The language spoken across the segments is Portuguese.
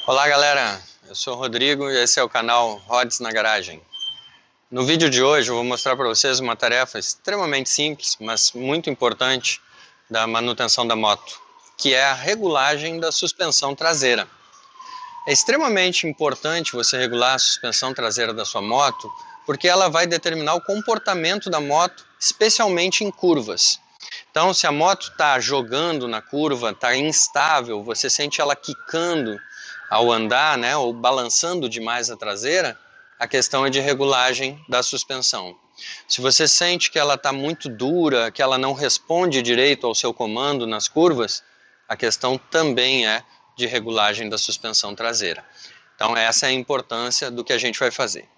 Olá galera, eu sou o Rodrigo e esse é o canal Rods na Garagem. No vídeo de hoje eu vou mostrar para vocês uma tarefa extremamente simples, mas muito importante da manutenção da moto, que é a regulagem da suspensão traseira. É extremamente importante você regular a suspensão traseira da sua moto, porque ela vai determinar o comportamento da moto, especialmente em curvas. Então, se a moto está jogando na curva, está instável, você sente ela quicando ao andar, né, ou balançando demais a traseira, a questão é de regulagem da suspensão. Se você sente que ela está muito dura, que ela não responde direito ao seu comando nas curvas, a questão também é de regulagem da suspensão traseira. Então essa é a importância do que a gente vai fazer.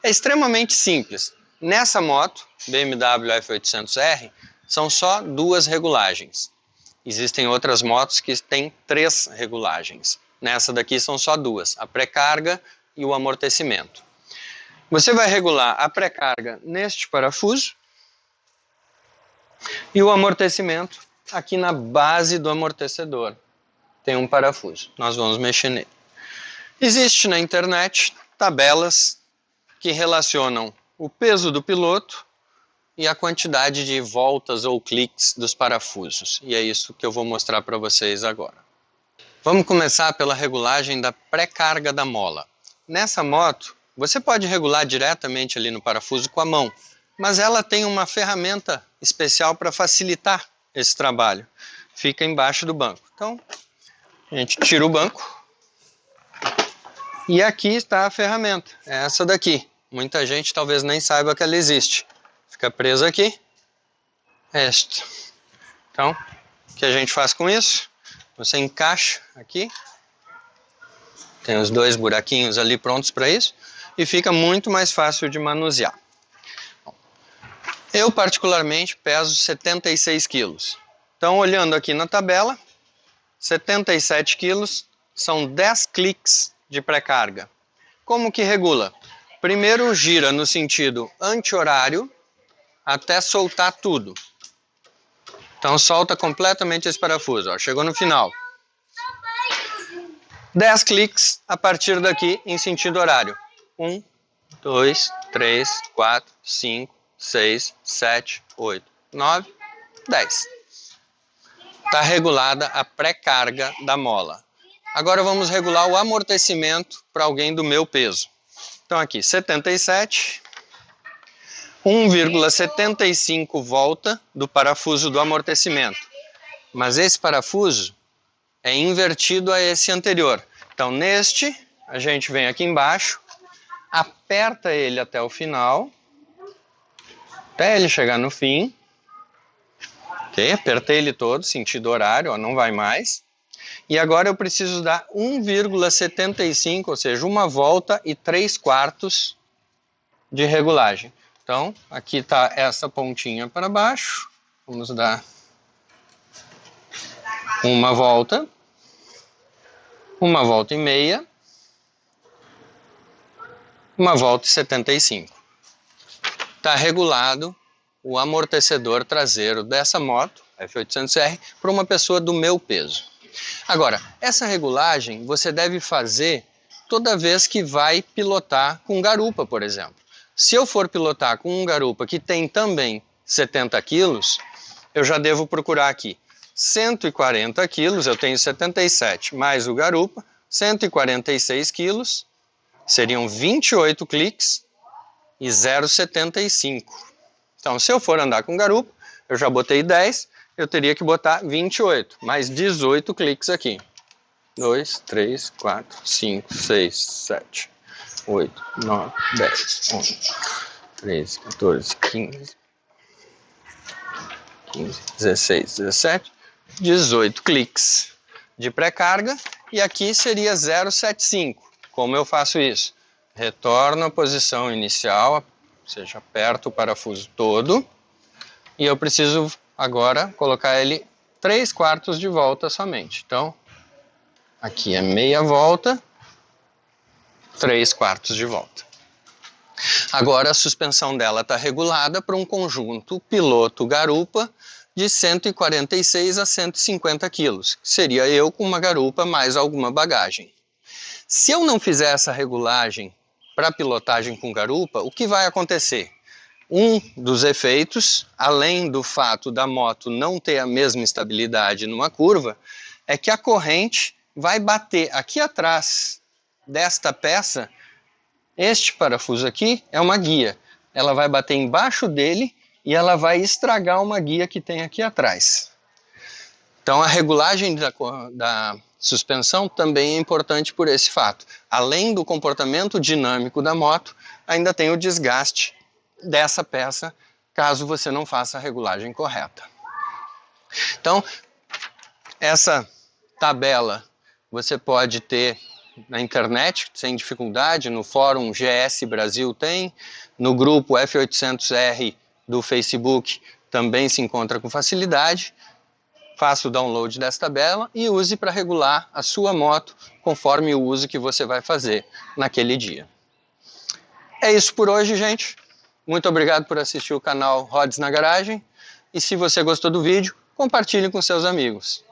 É extremamente simples. Nessa moto, BMW F800R, são só duas regulagens. Existem outras motos que têm 3 regulagens. Nessa daqui são só duas, a pré-carga e o amortecimento. Você vai regular a pré-carga neste parafuso e o amortecimento aqui na base do amortecedor. Tem um parafuso, nós vamos mexer nele. Existe na internet tabelas que relacionam o peso do piloto e a quantidade de voltas ou cliques dos parafusos. E é isso que eu vou mostrar para vocês agora. Vamos começar pela regulagem da pré-carga da mola. Nessa moto, você pode regular diretamente ali no parafuso com a mão, mas ela tem uma ferramenta especial para facilitar esse trabalho. Fica embaixo do banco. Então, a gente tira o banco e aqui está a ferramenta, é essa daqui. Muita gente talvez nem saiba que ela existe. Fica presa aqui. Esta. Então, o que a gente faz com isso? Você encaixa aqui. Tem os 2 buraquinhos ali prontos para isso. E fica muito mais fácil de manusear. Eu particularmente peso 76 quilos. Então, olhando aqui na tabela, 77 quilos são 10 cliques de pré-carga. Como que regula? Primeiro gira no sentido anti-horário até soltar tudo. Então solta completamente esse parafuso. Ó, chegou no final. 10 cliques a partir daqui em sentido horário. 1, 2, 3, 4, 5, 6, 7, 8, 9, 10. Está regulada a pré-carga da mola. Agora vamos regular o amortecimento para alguém do meu peso. Então aqui 77, 1,75 volta do parafuso do amortecimento. Mas esse parafuso é invertido a esse anterior. Então neste, a gente vem aqui embaixo, aperta ele até o final, até ele chegar no fim. Ok, apertei ele todo, sentido horário, ó, não vai mais. E agora eu preciso dar 1,75, ou seja, uma volta e 3/4 de regulagem. Então, aqui está essa pontinha para baixo. Vamos dar uma volta e meia, uma volta e 75. Está regulado o amortecedor traseiro dessa moto, F800R, para uma pessoa do meu peso. Agora, essa regulagem você deve fazer toda vez que vai pilotar com garupa, por exemplo. Se eu for pilotar com um garupa que tem também 70 quilos, eu já devo procurar aqui 140 quilos, eu tenho 77, mais o garupa, 146 quilos, seriam 28 cliques e 0,75. Então, se eu for andar com garupa, eu já botei 10, eu teria que botar 28, mais 18 cliques aqui. 2, 3, 4, 5, 6, 7, 8, 9, 10, 11, 13, 14, 15, 16, 17, 18 cliques de pré-carga e aqui seria 0,75. Como eu faço isso? Retorno à posição inicial, ou seja, aperto o parafuso todo e eu preciso agora colocar ele 3/4 de volta somente. Então, aqui é meia volta, 3/4 de volta. Agora a suspensão dela está regulada para um conjunto piloto-garupa de 146 a 150 quilos. Seria eu com uma garupa mais alguma bagagem. Se eu não fizer essa regulagem para pilotagem com garupa, o que vai acontecer? Um dos efeitos, além do fato da moto não ter a mesma estabilidade numa curva, é que a corrente vai bater aqui atrás desta peça. Este parafuso aqui é uma guia. Ela vai bater embaixo dele e ela vai estragar uma guia que tem aqui atrás. Então a regulagem da suspensão também é importante por esse fato. Além do comportamento dinâmico da moto, ainda tem o desgaste dessa peça, caso você não faça a regulagem correta. Então, essa tabela você pode ter na internet sem dificuldade, no fórum GS Brasil tem, no grupo F800R do Facebook também se encontra com facilidade. Faça o download dessa tabela e use para regular a sua moto conforme o uso que você vai fazer naquele dia. É isso por hoje, gente. Muito obrigado por assistir o canal Rods na Garagem. E se você gostou do vídeo, compartilhe com seus amigos.